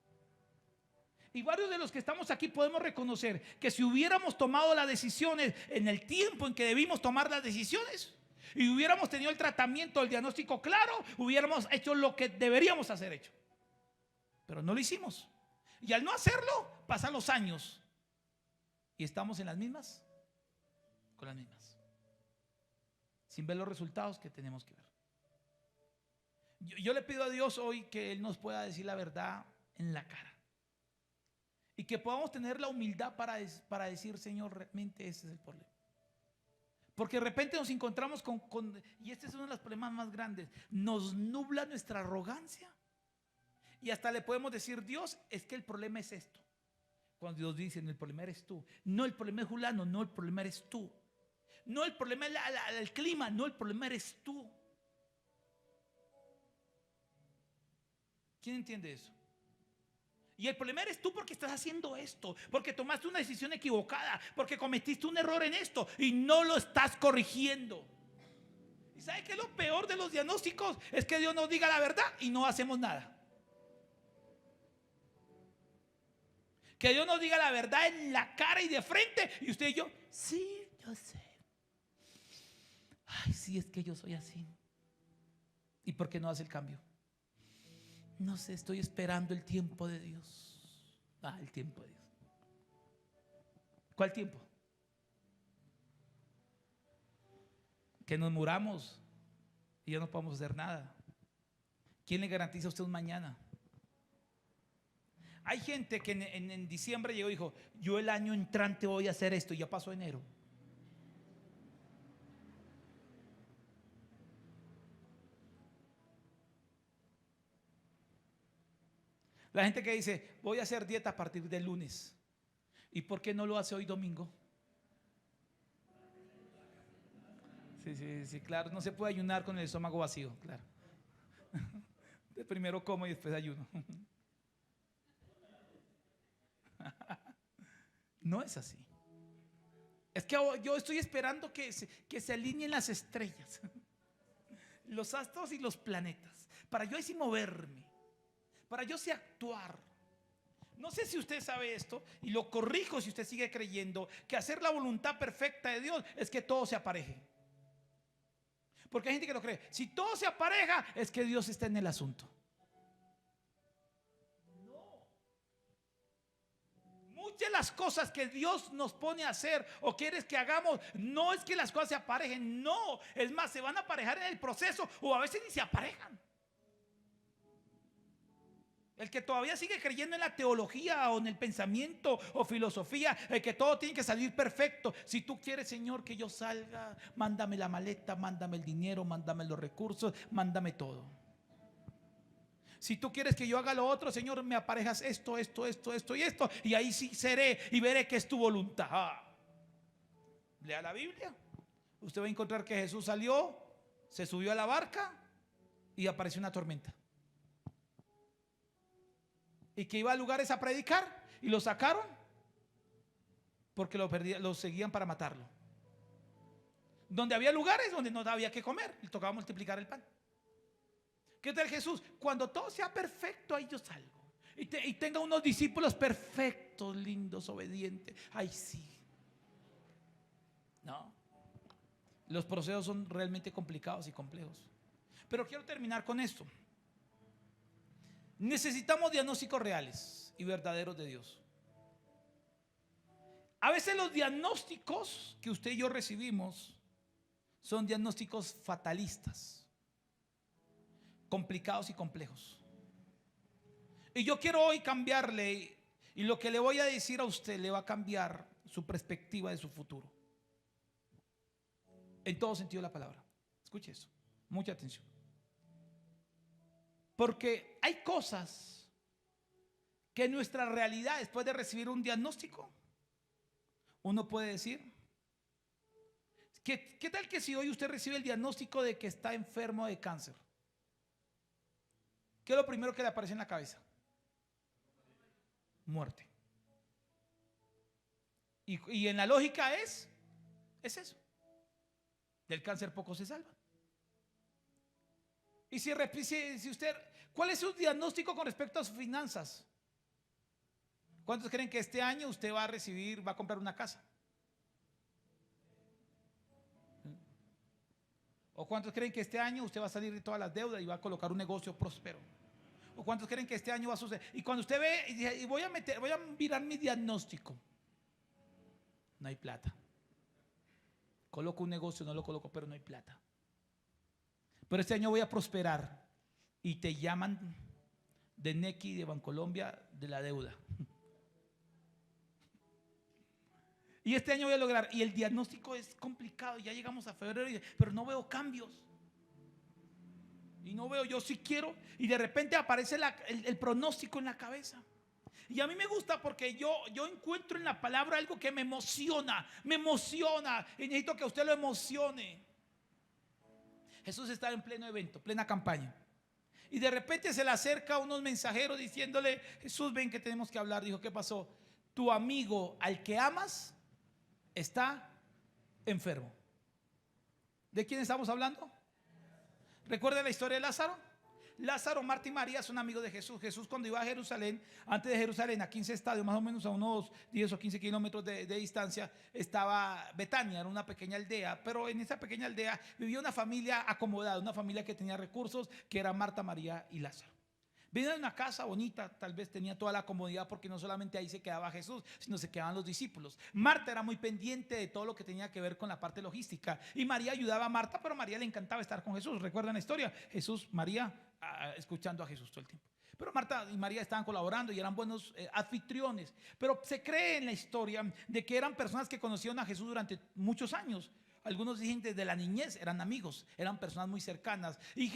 Y varios de los que estamos aquí podemos reconocer que si hubiéramos tomado las decisiones en el tiempo en que debimos tomar las decisiones y hubiéramos tenido el tratamiento, el diagnóstico claro, hubiéramos hecho lo que deberíamos hacer hecho. Pero no lo hicimos. Y al no hacerlo, pasan los años y estamos en las mismas, con las mismas, sin ver los resultados que tenemos que ver. Yo le pido a Dios hoy que Él nos pueda decir la verdad en la cara. Y que podamos tener la humildad para decir: Señor, realmente ese es el problema. Porque de repente nos encontramos y este es uno de los problemas más grandes, nos nubla nuestra arrogancia. Y hasta le podemos decir: Dios, es que el problema es esto. Cuando Dios dice: el problema eres tú. No, el problema es Julano, no, el problema eres tú. No, el problema es el clima, no, el problema eres tú. ¿Quién entiende eso? Y el problema eres tú porque estás haciendo esto, porque tomaste una decisión equivocada, porque cometiste un error en esto y no lo estás corrigiendo. ¿Y sabe qué es lo peor de los diagnósticos? Es que Dios nos diga la verdad y no hacemos nada. Que Dios nos diga la verdad en la cara y de frente y usted y yo: sí, yo sé. Ay, sí, es que yo soy así. ¿Y por qué no hace el cambio? No sé, estoy esperando el tiempo de Dios. El tiempo de Dios. ¿Cuál tiempo? Que nos muramos y ya no podemos hacer nada. ¿Quién le garantiza a usted un mañana? Hay gente que en diciembre llegó y dijo: yo el año entrante voy a hacer esto, y ya pasó enero. La gente que dice: voy a hacer dieta a partir del lunes. ¿Y por qué no lo hace hoy domingo? Sí, claro. No se puede ayunar con el estómago vacío, claro. De primero como y después ayuno. No es así. Es que yo estoy esperando que se alineen las estrellas, los astros y los planetas, para yo así moverme, para yo sí actuar. No sé si usted sabe esto, y lo corrijo si usted sigue creyendo que hacer la voluntad perfecta de Dios es que todo se apareje. Porque hay gente que lo cree. Si todo se apareja, es que Dios está en el asunto. Muchas de las cosas que Dios nos pone a hacer o quieres que hagamos, no es que las cosas se aparejen, no. Es más, se van a aparejar en el proceso o a veces ni se aparejan. El que todavía sigue creyendo en la teología o en el pensamiento o filosofía, el que todo tiene que salir perfecto. Si tú quieres, Señor, que yo salga, mándame la maleta, mándame el dinero, mándame los recursos, mándame todo. Si tú quieres que yo haga lo otro, Señor, me aparejas esto y esto, y ahí sí seré y veré que es tu voluntad. Lea la Biblia. Usted va a encontrar que Jesús salió, se subió a la barca y apareció una tormenta. Y que iba a lugares a predicar y lo sacaron porque lo seguían para matarlo. Donde había lugares donde no había que comer, le tocaba multiplicar el pan. ¿Qué tal Jesús? Cuando todo sea perfecto, ahí yo salgo. Y tenga unos discípulos perfectos, lindos, obedientes. Ahí sí. No. Los procesos son realmente complicados y complejos. Pero quiero terminar con esto. Necesitamos diagnósticos reales y verdaderos de Dios. A veces los diagnósticos que usted y yo recibimos son diagnósticos fatalistas, complicados y complejos. Y yo quiero hoy cambiarle, y lo que le voy a decir a usted le va a cambiar su perspectiva de su futuro. En todo sentido de la palabra. Escuche eso, mucha atención. Porque hay cosas que en nuestra realidad, después de recibir un diagnóstico, uno puede decir, ¿qué tal que si hoy usted recibe el diagnóstico de que está enfermo de cáncer? ¿Qué es lo primero que le aparece en la cabeza? Muerte. Y en la lógica es eso. Del cáncer poco se salva. Y si usted, ¿cuál es su diagnóstico con respecto a sus finanzas? ¿Cuántos creen que este año usted va a comprar una casa? ¿O cuántos creen que este año usted va a salir de todas las deudas y va a colocar un negocio próspero? ¿O cuántos creen que este año va a suceder? Y cuando usted ve y dice, voy a mirar mi diagnóstico, no hay plata. Coloco un negocio, no lo coloco, pero no hay plata. Pero este año voy a prosperar y te llaman de Nequi, de Bancolombia, de la deuda. Y este año voy a lograr, y el diagnóstico es complicado, ya llegamos a febrero, pero no veo cambios. Y no veo, yo sí quiero, y de repente aparece el pronóstico en la cabeza. Y a mí me gusta porque yo encuentro en la palabra algo que me emociona, y necesito que usted lo emocione. Jesús está en pleno evento, plena campaña. Y de repente se le acerca a unos mensajeros diciéndole, Jesús, ven que tenemos que hablar. Dijo, ¿qué pasó? Tu amigo al que amas está enfermo. ¿De quién estamos hablando? ¿Recuerda la historia de Lázaro? Lázaro, Marta y María son amigos de Jesús. Jesús cuando iba a Jerusalén, antes de Jerusalén, a 15 estadios, más o menos a unos 10 o 15 kilómetros de distancia, estaba Betania, era una pequeña aldea. Pero en esa pequeña aldea vivía una familia acomodada, una familia que tenía recursos, que era Marta, María y Lázaro. Vivían en una casa bonita, tal vez tenía toda la comodidad porque no solamente ahí se quedaba Jesús, sino se quedaban los discípulos. Marta era muy pendiente de todo lo que tenía que ver con la parte logística y María ayudaba a Marta, pero a María le encantaba estar con Jesús. ¿Recuerdan la historia? Jesús, María, escuchando a Jesús todo el tiempo. Pero Marta y María estaban colaborando y eran buenos anfitriones. Pero se cree en la historia de que eran personas que conocieron a Jesús durante muchos años. Algunos dicen desde la niñez, eran amigos, eran personas muy cercanas. Y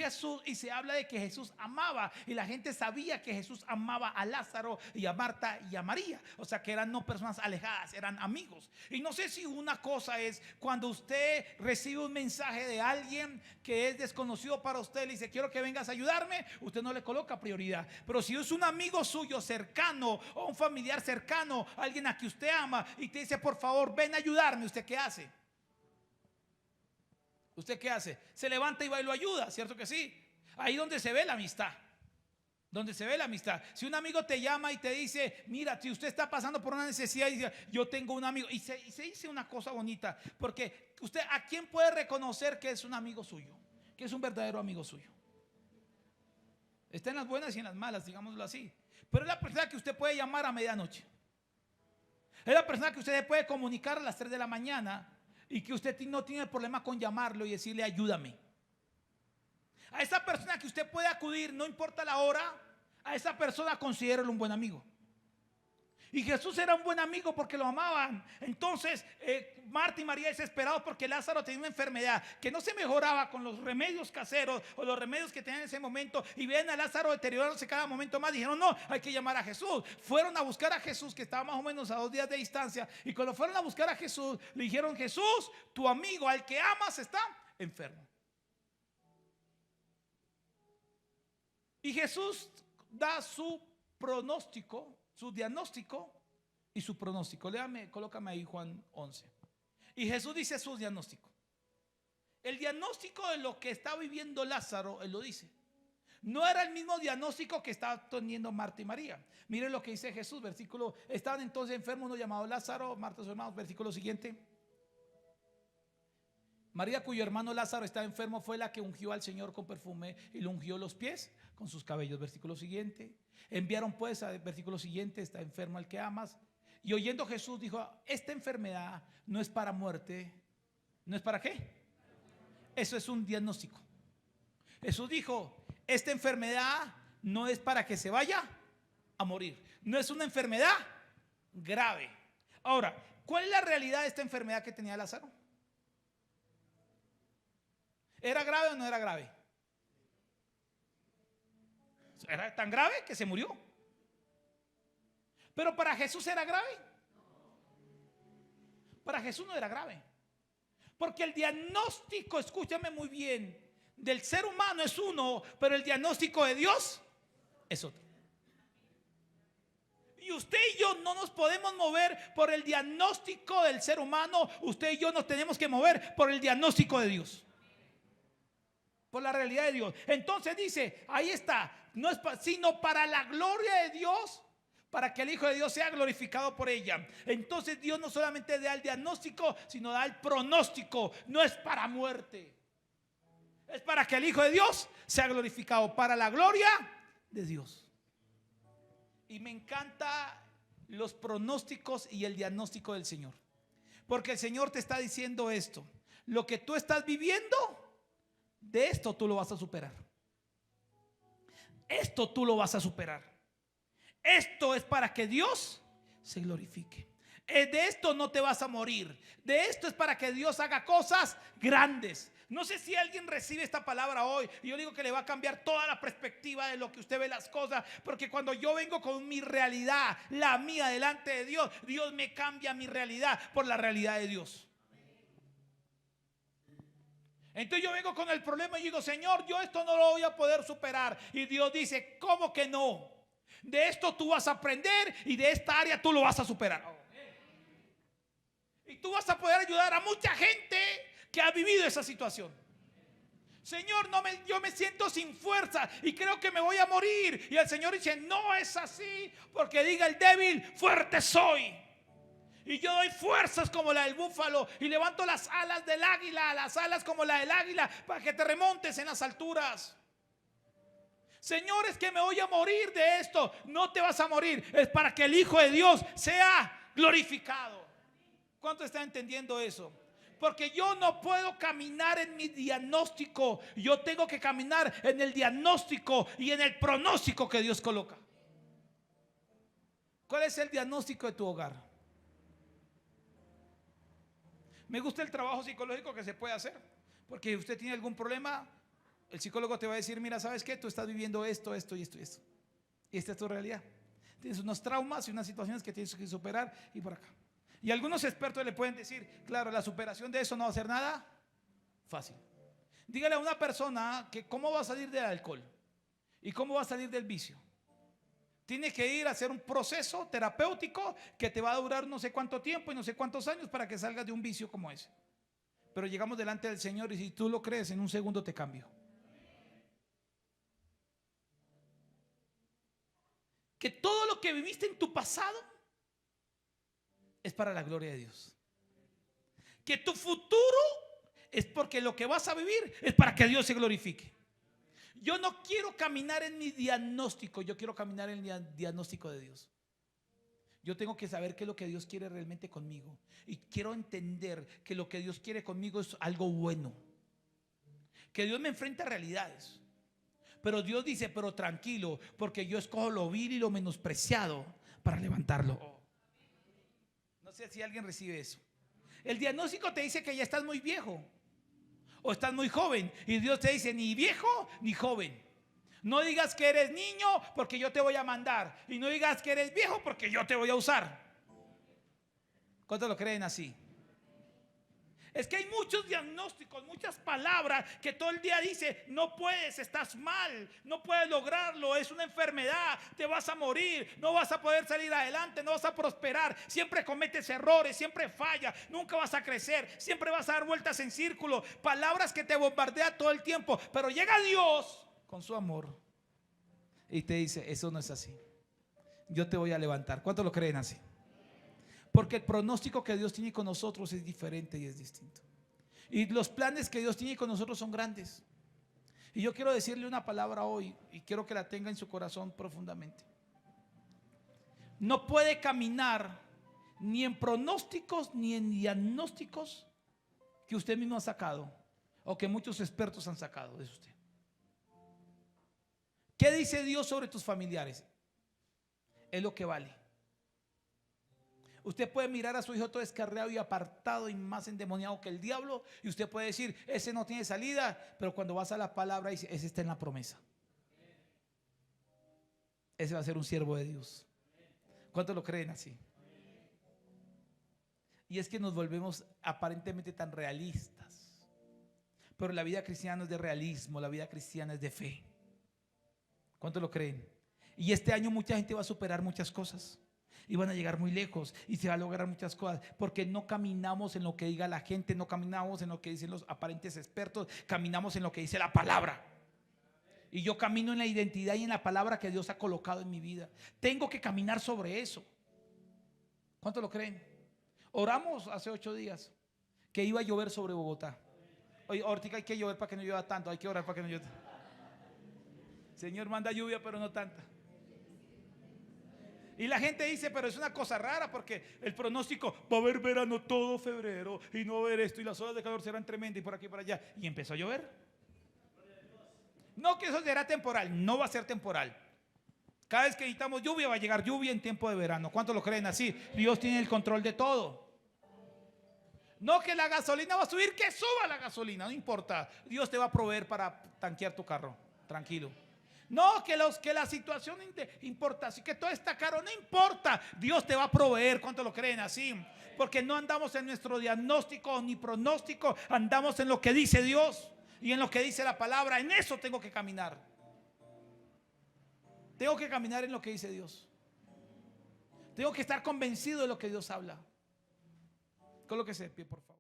se habla de que Jesús amaba, y la gente sabía que Jesús amaba a Lázaro y a Marta y a María. O sea que eran no personas alejadas, eran amigos. Y no sé si una cosa es cuando usted recibe un mensaje de alguien que es desconocido para usted, le dice, quiero que vengas a ayudarme, usted no le coloca prioridad. Pero si es un amigo suyo cercano o un familiar cercano, alguien a quien usted ama y te dice, por favor, ven a ayudarme, ¿usted qué hace? ¿Usted qué hace? Se levanta y va y lo ayuda, ¿cierto que sí? Ahí donde se ve la amistad. Donde se ve la amistad. Si un amigo te llama y te dice, mira, si usted está pasando por una necesidad, y dice, yo tengo un amigo, y se dice una cosa bonita, porque usted, ¿a quién puede reconocer que es un amigo suyo? Que es un verdadero amigo suyo. Está en las buenas y en las malas, digámoslo así. Pero es la persona que usted puede llamar a medianoche. Es la persona que usted puede comunicar a las 3 de la mañana y que usted no tiene problema con llamarlo y decirle, ayúdame. A esa persona que usted puede acudir, no importa la hora, a esa persona considérelo un buen amigo. Y Jesús era un buen amigo porque lo amaban. Entonces Marta y María desesperados porque Lázaro tenía una enfermedad que no se mejoraba con los remedios caseros o los remedios que tenían en ese momento, y ven a Lázaro deteriorándose cada momento más. Dijeron, no, hay que llamar a Jesús. Fueron a buscar a Jesús, que estaba más o menos a 2 días de distancia, y cuando fueron a buscar a Jesús le dijeron, Jesús, tu amigo al que amas está enfermo. Y Jesús da su pronóstico, su diagnóstico y su pronóstico. Léame, colócame ahí Juan 11. Y Jesús dice su diagnóstico. El diagnóstico de lo que está viviendo Lázaro, él lo dice. No era el mismo diagnóstico que estaba teniendo Marta y María. Miren lo que dice Jesús, versículo. Estaban entonces enfermos uno llamado Lázaro, Marta sus hermanos, versículo siguiente. María, cuyo hermano Lázaro estaba enfermo, fue la que ungió al Señor con perfume y le ungió los pies con sus cabellos. Versículo siguiente. Enviaron pues, versículo siguiente, está enfermo el que amas. Y oyendo Jesús dijo, esta enfermedad no es para muerte. ¿No es para qué? Eso es un diagnóstico. Jesús dijo, esta enfermedad no es para que se vaya a morir. No es una enfermedad grave. Ahora, ¿cuál es la realidad de esta enfermedad que tenía Lázaro? ¿Era grave o no era grave? Era tan grave que se murió. Pero para Jesús era grave. Para Jesús no era grave. Porque el diagnóstico, escúchame muy bien, del ser humano es uno, pero el diagnóstico de Dios es otro. Y usted y yo no nos podemos mover por el diagnóstico del ser humano. Usted y yo nos tenemos que mover por el diagnóstico de Dios, por la realidad de Dios. Entonces dice, ahí está, no es sino para la gloria de Dios, para que el Hijo de Dios sea glorificado por ella. Entonces Dios no solamente da el diagnóstico, sino da el pronóstico. No es para muerte, es para que el Hijo de Dios sea glorificado, para la gloria de Dios. Y me encanta los pronósticos y el diagnóstico del Señor, porque el Señor te está diciendo esto: lo que tú estás viviendo, de esto tú lo vas a superar. Esto tú lo vas a superar. Esto es para que Dios se glorifique. De esto no te vas a morir. De esto es para que Dios haga cosas grandes. No sé si alguien recibe esta palabra hoy. Y yo digo que le va a cambiar toda la perspectiva de lo que usted ve las cosas. Porque cuando yo vengo con mi realidad, la mía, delante de Dios, Dios me cambia mi realidad por la realidad de Dios. Entonces yo vengo con el problema y digo, Señor, yo esto no lo voy a poder superar. Y Dios dice, ¿cómo que no? De esto tú vas a aprender y de esta área tú lo vas a superar. Y tú vas a poder ayudar a mucha gente que ha vivido esa situación. Señor, yo me siento sin fuerza y creo que me voy a morir. Y el Señor dice, no es así, porque diga el débil, fuerte soy. Y yo doy fuerzas como la del búfalo y levanto las alas del águila, las alas como la del águila, para que te remontes en las alturas. Señor, es que me voy a morir de esto. No te vas a morir, es para que el Hijo de Dios sea glorificado. ¿Cuánto está entendiendo eso? Porque yo no puedo caminar en mi diagnóstico. Yo tengo que caminar en el diagnóstico y en el pronóstico que Dios coloca. ¿Cuál es el diagnóstico de tu hogar? Me gusta el trabajo psicológico que se puede hacer, porque usted tiene algún problema, el psicólogo te va a decir, mira, ¿sabes qué? Tú estás viviendo esto, esto y esto y esto. Y esta es tu realidad. Tienes unos traumas y unas situaciones que tienes que superar y por acá. Y algunos expertos le pueden decir, claro, la superación de eso no va a ser nada fácil. Dígale a una persona que cómo va a salir del alcohol y cómo va a salir del vicio. Tienes que ir a hacer un proceso terapéutico que te va a durar no sé cuánto tiempo y no sé cuántos años para que salgas de un vicio como ese. Pero llegamos delante del Señor y si tú lo crees, en un segundo te cambio. que todo lo que viviste en tu pasado es para la gloria de Dios. Que tu futuro es porque lo que vas a vivir es para que Dios se glorifique. Yo no quiero caminar en mi diagnóstico, yo quiero caminar en el diagnóstico de Dios. Yo tengo que saber qué es lo que Dios quiere realmente conmigo. Y quiero entender que lo que Dios quiere conmigo es algo bueno. Que Dios me enfrenta a realidades. Pero Dios dice, pero tranquilo, porque yo escojo lo vil y lo menospreciado para levantarlo. No sé si alguien recibe eso. El diagnóstico te dice que ya estás muy viejo o estás muy joven. Y Dios te dice, ni viejo ni joven. No digas que eres niño porque yo te voy a mandar. Y no digas que eres viejo porque yo te voy a usar. ¿Cuántos lo creen así? Es que hay muchos diagnósticos, muchas palabras que todo el día dice, no puedes, estás mal, no puedes lograrlo, es una enfermedad, te vas a morir, no vas a poder salir adelante, no vas a prosperar, siempre cometes errores, siempre fallas, nunca vas a crecer, siempre vas a dar vueltas en círculo, palabras que te bombardean todo el tiempo. Pero llega Dios con su amor y te dice, eso no es así, yo te voy a levantar. ¿Cuántos lo creen así? Porque el pronóstico que Dios tiene con nosotros es diferente y es distinto. Y los planes que Dios tiene con nosotros son grandes. Y yo quiero decirle una palabra hoy y quiero que la tenga en su corazón profundamente. No puede caminar ni en pronósticos ni en diagnósticos que usted mismo ha sacado o que muchos expertos han sacado de usted. ¿Qué dice Dios sobre tus familiares? Es lo que vale. Usted puede mirar a su hijo todo descarriado y apartado y más endemoniado que el diablo, y usted puede decir, ese no tiene salida, pero cuando vas a la palabra dice, ese está en la promesa. Ese va a ser un siervo de Dios. ¿Cuántos lo creen así? Y es que nos volvemos aparentemente tan realistas, pero la vida cristiana no es de realismo, la vida cristiana es de fe. ¿Cuántos lo creen? Y este año mucha gente va a superar muchas cosas y van a llegar muy lejos y se va a lograr muchas cosas, porque no caminamos en lo que diga la gente, no caminamos en lo que dicen los aparentes expertos, caminamos en lo que dice la palabra. Y yo camino en la identidad y en la palabra que Dios ha colocado en mi vida. Tengo que caminar sobre eso. ¿Cuántos lo creen? Oramos hace 8 días que iba a llover sobre Bogotá. Oye, ahorita hay que llover para que no llueva tanto, hay que orar para que no llueva. Señor, manda lluvia pero no tanta. Y la gente dice, pero es una cosa rara porque el pronóstico, va a haber verano todo febrero y no va a haber esto y las olas de calor serán tremendas y por aquí y por allá. Y empezó a llover. No que eso será temporal, no va a ser temporal. Cada vez que necesitamos lluvia va a llegar lluvia en tiempo de verano. ¿Cuántos lo creen así? Dios tiene el control de todo. No que la gasolina va a subir, que suba la gasolina, no importa. Dios te va a proveer para tanquear tu carro, tranquilo. No, que la situación importa, así que todo está caro, no importa, Dios te va a proveer. ¿Cuántos lo creen así? Porque no andamos en nuestro diagnóstico ni pronóstico, andamos en lo que dice Dios y en lo que dice la palabra. En eso tengo que caminar. Tengo que caminar en lo que dice Dios. Tengo que estar convencido de lo que Dios habla. Colóquese de pie, por favor.